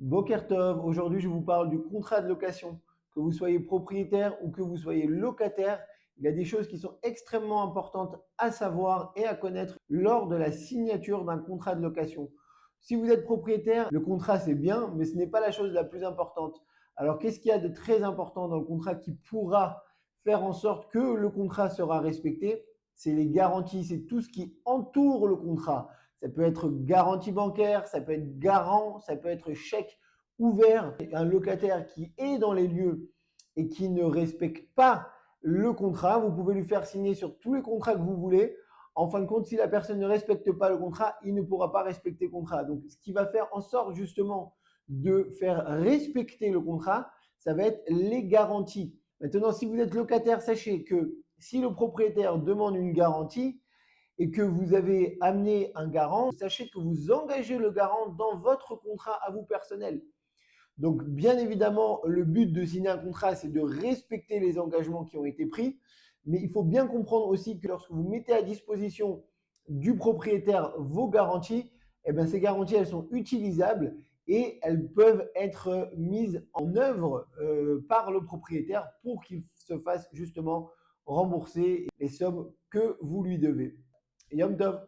Boker Tov, aujourd'hui je vous parle du contrat de location. Que vous soyez propriétaire ou que vous soyez locataire, il y a des choses qui sont extrêmement importantes à savoir et à connaître lors de la signature d'un contrat de location. Si vous êtes propriétaire, le contrat c'est bien, mais ce n'est pas la chose la plus importante. Alors qu'est-ce qu'il y a de très important dans le contrat qui pourra faire en sorte que le contrat sera respecté? C'est les garanties, c'est tout ce qui entoure le contrat. Ça peut être garantie bancaire, ça peut être garant, ça peut être chèque ouvert. Un locataire qui est dans les lieux et qui ne respecte pas le contrat, vous pouvez lui faire signer sur tous les contrats que vous voulez. En fin de compte, si la personne ne respecte pas le contrat, il ne pourra pas respecter le contrat. Donc, ce qui va faire en sorte justement de faire respecter le contrat, ça va être les garanties. Maintenant, si vous êtes locataire, sachez que si le propriétaire demande une garantie, et que vous avez amené un garant, sachez que vous engagez le garant dans votre contrat à vous personnel. Donc, bien évidemment, le but de signer un contrat, c'est de respecter les engagements qui ont été pris. Mais il faut bien comprendre aussi que lorsque vous mettez à disposition du propriétaire vos garanties, eh bien, ces garanties, elles sont utilisables et elles peuvent être mises en œuvre par le propriétaire pour qu'il se fasse justement rembourser les sommes que vous lui devez. Yom Tov.